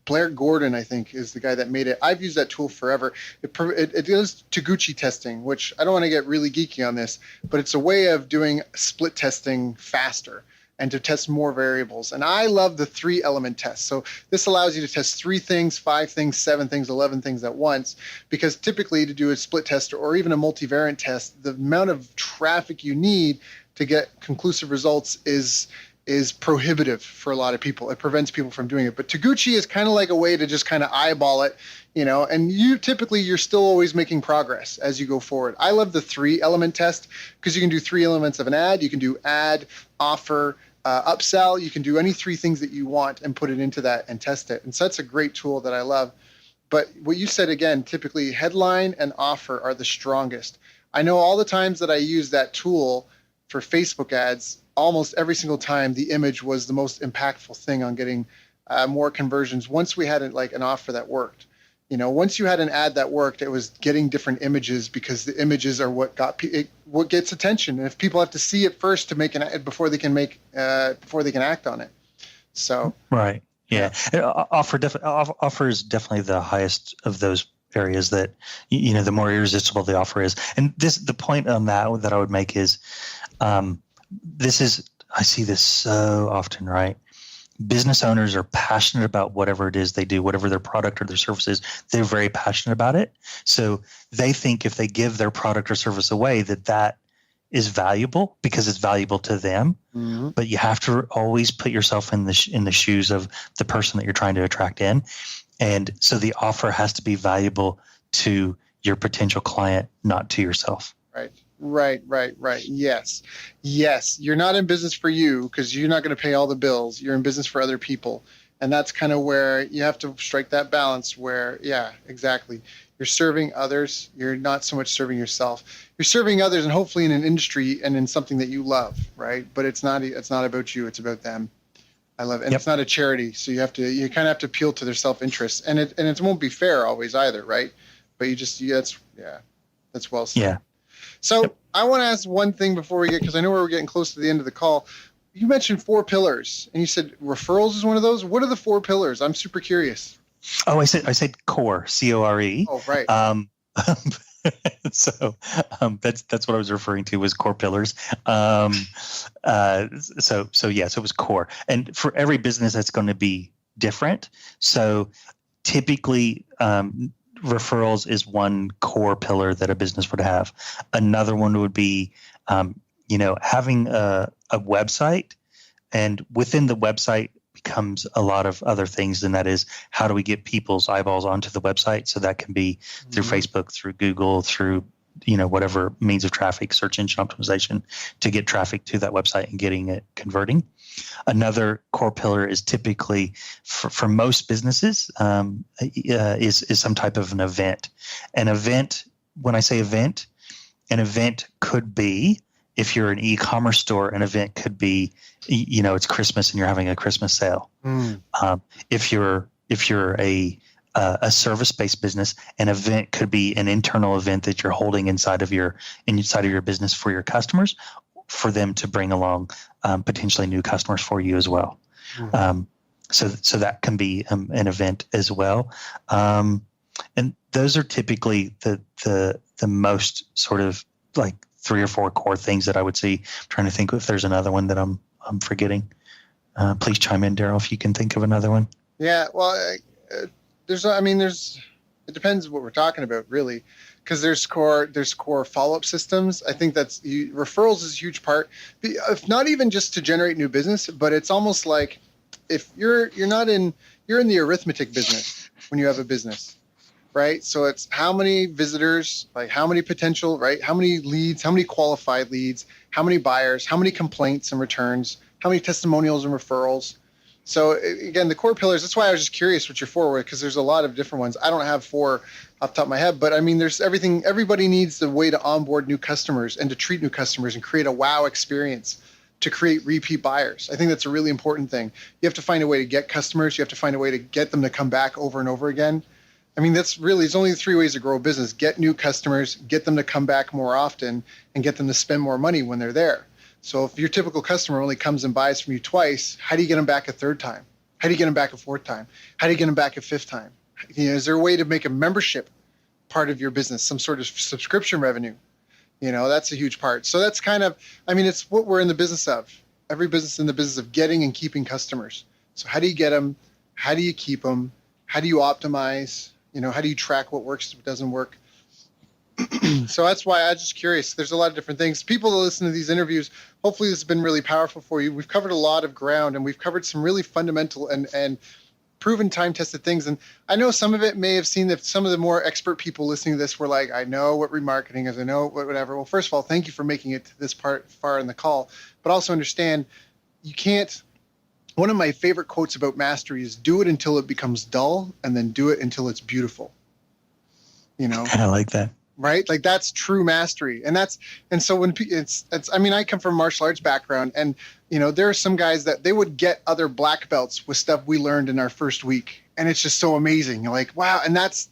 Blair Gordon, I think, is the guy that made it. I've used that tool forever. It does Taguchi testing, which I don't want to get really geeky on this, but it's a way of doing split testing faster and to test more variables. And I love the 3-element test. So this allows you to test 3 things, 5 things, 7 things, 11 things at once, because typically to do a split test or even a multivariate test, the amount of traffic you need to get conclusive results is prohibitive for a lot of people. It prevents people from doing it. But Taguchi is kind of like a way to just kind of eyeball it, and you're still always making progress as you go forward. I love the 3-element test because you can do 3 elements of an ad. You can do ad, offer, upsell. You can do any 3 things that you want and put it into that and test it. And so that's a great tool that I love. But what you said again, typically headline and offer are the strongest. I know all the times that I use that tool for Facebook ads, almost every single time the image was the most impactful thing on getting more conversions. Once we had an offer that worked, once you had an ad that worked, it was getting different images, because the images are what what gets attention. And if people have to see it first to make an ad before they can act on it. So right, yeah. Offer is definitely the highest of those areas that the more irresistible the offer is. And the point on that I would make is, I see this so often, right? Business owners are passionate about whatever it is they do, whatever their product or their service is. They're very passionate about it. So they think if they give their product or service away, that is valuable because it's valuable to them. Mm-hmm. But you have to always put yourself in the shoes of the person that you're trying to attract in. And so the offer has to be valuable to your potential client, not to yourself. Right. Yes. You're not in business for you, because you're not going to pay all the bills. You're in business for other people. And that's kind of where you have to strike that balance where, yeah, exactly. You're serving others. You're not so much serving yourself. You're serving others, and hopefully in an industry and in something that you love, right? But it's not about you. It's about them. I love it. And It's not a charity. So you kind of have to appeal to their self-interest, and it won't be fair always either. Right. But that's well said. Yeah. So I want to ask one thing before we because I know we're getting close to the end of the call. You mentioned 4 pillars, and you said referrals is one of those. What are the 4 pillars? I'm super curious. Oh, I said core, CORE. Oh, right. So that's what I was referring to was core pillars. So it was core, and for every business that's going to be different. So typically, referrals is one core pillar that a business would have. Another one would be, having a website, and within the website becomes a lot of other things. And that is, how do we get people's eyeballs onto the website? So that can be through Facebook, through Google, through, whatever means of traffic, search engine optimization, to get traffic to that website and getting it converting. Another core pillar is typically for most businesses is some type of an event. An event, when I say event, an event could be, if you're an e-commerce store, an event could be, it's Christmas and you're having a Christmas sale. If you're a service-based business, an event could be an internal event that you're holding inside of your business for your customers, for them to bring along potentially new customers for you as well. So that can be an event as well. And those are typically the most sort of like 3 or 4 core things that I would see. I'm trying to think if there's another one that I'm forgetting. Please chime in, Daryl, if you can think of another one. Yeah, well, it depends what we're talking about, really, because there's core follow-up systems. I think referrals is a huge part, if not even just to generate new business, but it's almost like if you're in the arithmetic business when you have a business, right? So it's how many visitors, like how many potential, right? How many leads, how many qualified leads, how many buyers, how many complaints and returns, how many testimonials and referrals. So again, the core pillars, that's why I was just curious what your 4 were, because there's a lot of different ones. I don't have 4 off the top of my head, but I mean, there's everything. Everybody needs a way to onboard new customers and to treat new customers and create a wow experience, to create repeat buyers. I think that's a really important thing. You have to find a way to get customers. You have to find a way to get them to come back over and over again. I mean, it's only 3 ways to grow a business: get new customers, get them to come back more often, and get them to spend more money when they're there. So if your typical customer only comes and buys from you twice, how do you get them back a 3rd time? How do you get them back a 4th time? How do you get them back a 5th time? Is there a way to make a membership part of your business, some sort of subscription revenue? That's a huge part. So that's kind of, it's what we're in the business of. Every business in the business of getting and keeping customers. So how do you get them? How do you keep them? How do you optimize? How do you track what works, what doesn't work? So that's why I'm just curious. There's a lot of different things. People that listen to these interviews, hopefully this has been really powerful for you. We've covered a lot of ground, and we've covered some really fundamental and proven time-tested things. And I know some of it may have seen that some of the more expert people listening to this were like, I know what remarketing is, I know what whatever. Well, first of all, thank you for making it to this far in the call, but also understand you can't. One of my favorite quotes about mastery is do it until it becomes dull, and then do it until it's beautiful. I like that. right? Like that's true mastery. And so when I mean, I come from a martial arts background, and there are some guys that they would get other black belts with stuff we learned in our first week, and it's just so amazing. You're like, wow. And that's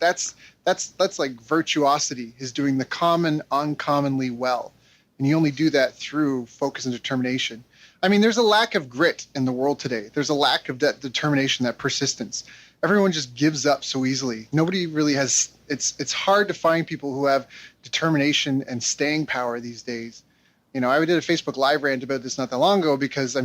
like virtuosity, is doing the common uncommonly well. And you only do that through focus and determination. I mean, there's a lack of grit in the world today. There's a lack of that determination, that persistence. Everyone just gives up so easily. Nobody really has. It's hard to find people who have determination and staying power these days. I did a Facebook Live rant about this not that long ago, because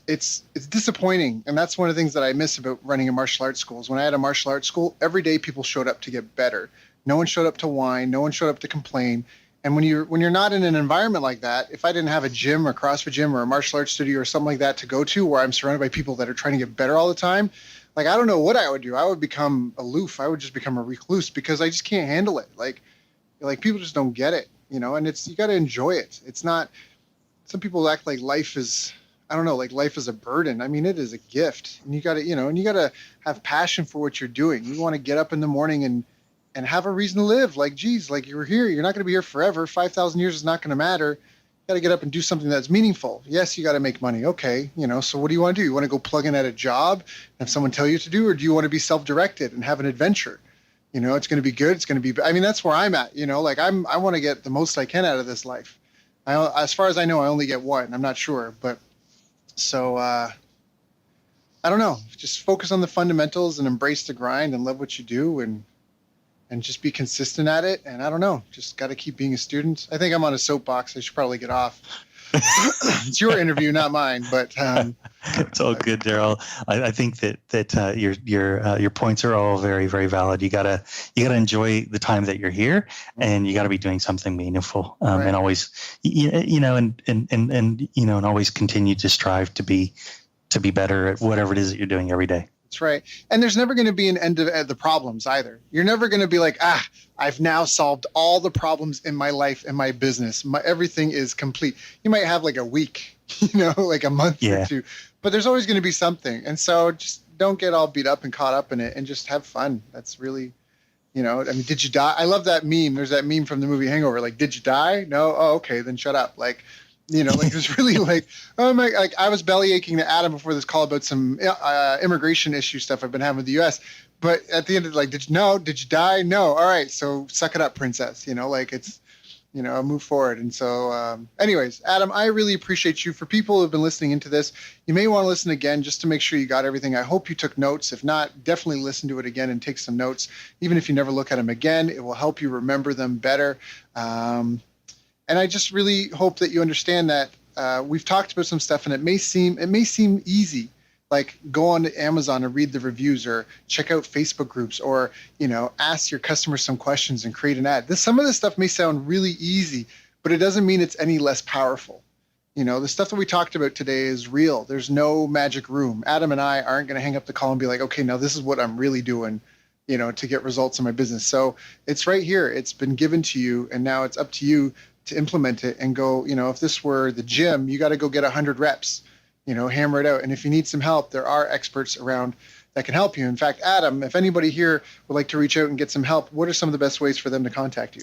it's disappointing. And that's one of the things that I miss about running a martial arts school. Is when I had a martial arts school, every day people showed up to get better. No one showed up to whine. No one showed up to complain. And when you're not in an environment like that, if I didn't have a gym or CrossFit gym or a martial arts studio or something like that to go to, where I'm surrounded by people that are trying to get better all the time, like, I don't know what I would do. I would become aloof. I would just become a recluse, because I just can't handle it. Like people just don't get it, and you got to enjoy it. It's not, some people act like life is, I don't know, like life is a burden. I mean, it is a gift, and you got to have passion for what you're doing. You want to get up in the morning and have a reason to live. Like, geez, like, you're here. You're not going to be here forever. 5,000 years is not going to matter. You got to get up and do something that's meaningful. Yes, you got to make money. Okay. So what do you want to do? You want to go plug in at a job and have someone tell you what to do? Or do you want to be self-directed and have an adventure? It's going to be good. It's going to be, I mean, that's where I'm at, like I want to get the most I can out of this life. As far as I know, I only get one. I'm not sure, but so, I don't know, just focus on the fundamentals and embrace the grind and love what you do, and just be consistent at it. And I don't know, just got to keep being a student. I think I'm on a soapbox. I should probably get off. It's your interview, not mine, but it's all good, Daryl. I think that your points are all very, very valid. You gotta enjoy the time that you're here, and you got to be doing something meaningful, right. And always, and always continue to strive to be better at whatever it is that you're doing every day. That's right. And there's never going to be an end of the problems either. You're never going to be like, I've now solved all the problems in my life and my business. Everything is complete. You might have like a week, like a month or two, but there's always going to be something. And so just don't get all beat up and caught up in it, and just have fun. That's really, I mean, did you die? I love that meme. There's that meme from the movie Hangover. Like, did you die? No. Oh, okay. Then shut up. Like, like it's really like, oh my, like I was belly aching to Adam before this call about some immigration issue stuff I've been having with the U.S. But at the end of like, did you die? No. All right. So suck it up, princess. Like it's, move forward. And so anyways, Adam, I really appreciate you. For people who have been listening into this, you may want to listen again just to make sure you got everything. I hope you took notes. If not, definitely listen to it again and take some notes. Even if you never look at them again, it will help you remember them better. And I just really hope that you understand that we've talked about some stuff, and it may seem easy, like go on to Amazon and read the reviews, or check out Facebook groups, or ask your customers some questions and create an ad. Some of this stuff may sound really easy, but it doesn't mean it's any less powerful. The stuff that we talked about today is real. There's no magic room. Adam and I aren't going to hang up the call and be like, okay, now this is what I'm really doing, to get results in my business. So it's right here. It's been given to you, and now it's up to you to implement it and go, if this were the gym, you got to go get 100 reps, hammer it out. And if you need some help, there are experts around that can help you. In fact, Adam, if anybody here would like to reach out and get some help, what are some of the best ways for them to contact you?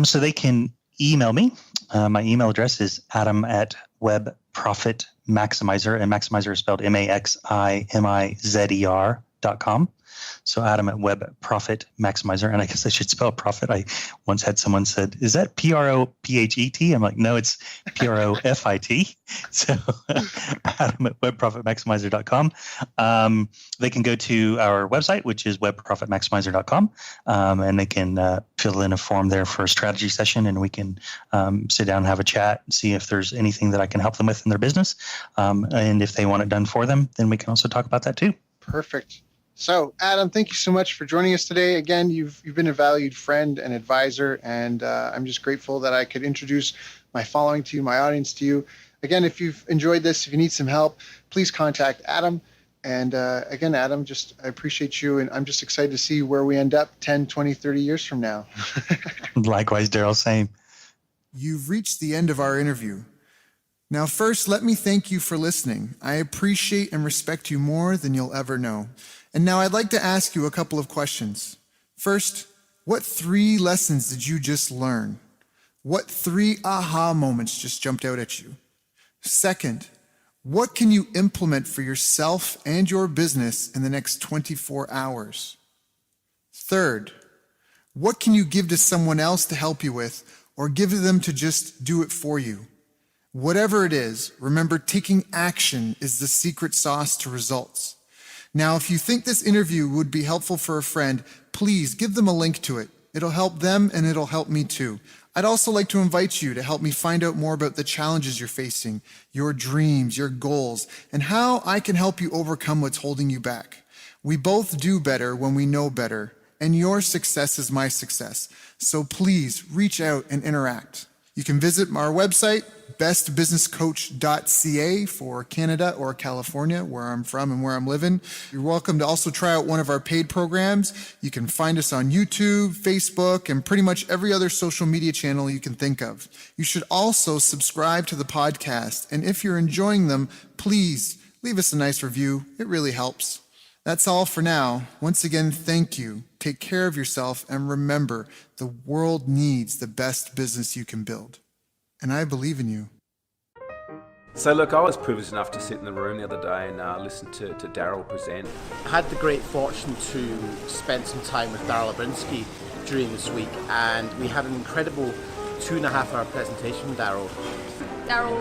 So they can email me. My email address is adam@webprofitmaximizer, and maximizer is spelled MAXIMIZER.com. So Adam at Web Profit Maximizer, and I guess I should spell profit. I once had someone said, "Is that PROPHET?" I'm like, no, it's PROFIT. So Adam at webprofitmaximizer.com. They can go to our website, which is webprofitmaximizer.com, and they can fill in a form there for a strategy session, and we can sit down and have a chat and see if there's anything that I can help them with in their business. And if they want it done for them, then we can also talk about that too. Perfect. So, Adam, thank you so much for joining us today. Again, you've been a valued friend and advisor, and I'm just grateful that I could introduce my following to you, my audience to you. Again, if you've enjoyed this, if you need some help, please contact Adam. And again, Adam, I appreciate you, and I'm just excited to see where we end up 10, 20, 30 years from now. Likewise, Daryl, same. You've reached the end of our interview. Now, first, let me thank you for listening. I appreciate and respect you more than you'll ever know. And now I'd like to ask you a couple of questions. First, What 3 lessons did you just learn? What 3 aha moments just jumped out at you? Second, what can you implement for yourself and your business in the next 24 hours? Third, what can you give to someone else to help you with, or give to them to just do it for you? Whatever it is, remember, taking action is the secret sauce to results. Now, if you think this interview would be helpful for a friend, please give them a link to it. It'll help them and it'll help me too. I'd also like to invite you to help me find out more about the challenges you're facing, your dreams, your goals, and how I can help you overcome what's holding you back. We both do better when we know better, and your success is my success. So please reach out and interact. You can visit our website, bestbusinesscoach.ca for Canada or California, where I'm from and where I'm living. You're welcome to also try out one of our paid programs. You can find us on YouTube, Facebook, and pretty much every other social media channel you can think of. You should also subscribe to the podcast. And if you're enjoying them, please leave us a nice review. It really helps. That's all for now. Once again, thank you. Take care of yourself, and remember, the world needs the best business you can build. And I believe in you. So look, I was privileged enough to sit in the room the other day and listen to Daryl present. I had the great fortune to spend some time with Daryl Abrinsky during this week, and we had an incredible 2.5-hour presentation with Daryl. Daryl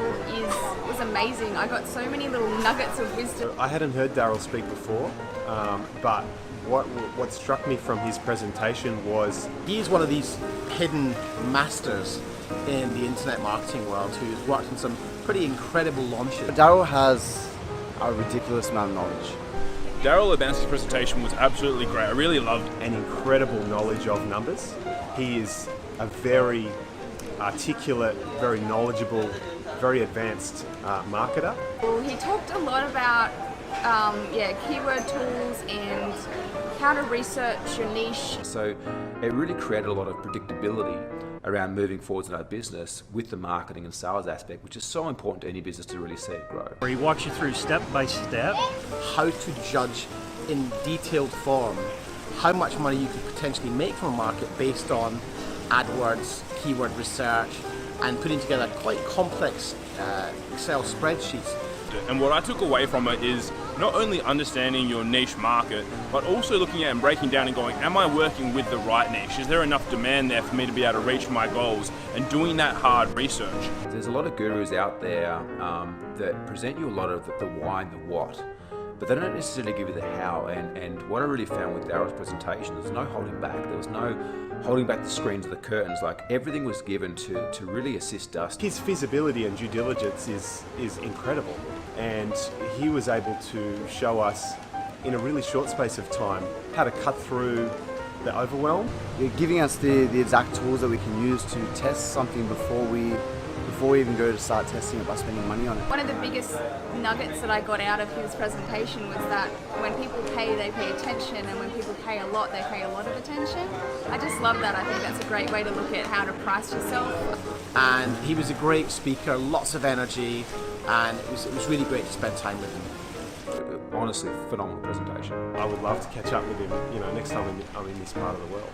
was amazing. I got so many little nuggets of wisdom. I hadn't heard Daryl speak before, but what struck me from his presentation was he's one of these hidden masters in the internet marketing world who's worked on some pretty incredible launches. Daryl has a ridiculous amount of knowledge. Daryl Abrinsky's presentation was absolutely great. I really loved an incredible knowledge of numbers. He is a very articulate, very knowledgeable, very advanced marketer. He talked a lot about keyword tools and how to research your niche. So it really created a lot of predictability around moving forwards in our business with the marketing and sales aspect, which is so important to any business to really see it grow. Where he walks you through step by step how to judge in detailed form how much money you could potentially make from a market based on AdWords, keyword research, and putting together quite complex Excel spreadsheets. And what I took away from it is not only understanding your niche market, but also looking at and breaking down and going, am I working with the right niche? Is there enough demand there for me to be able to reach my goals? And doing that hard research. There's a lot of gurus out there that present you a lot of the why and the what, but they don't necessarily give you the how. And what I really found with Daryl's presentation, there's no holding back. There was no holding back the screens or the curtains. Like, everything was given to really assist us. His feasibility and due diligence is incredible, and he was able to show us in a really short space of time how to cut through the overwhelm. You're giving us the exact tools that we can use to test something before we even go to start testing it by spending money on it. One of the biggest nuggets that I got out of his presentation was that when people pay, they pay attention, and when people pay a lot, they pay a lot of attention. I just love that. I think that's a great way to look at how to price yourself. And he was a great speaker, lots of energy, and it was really great to spend time with him. Honestly, phenomenal presentation. I would love to catch up with him, next time I'm in this part of the world.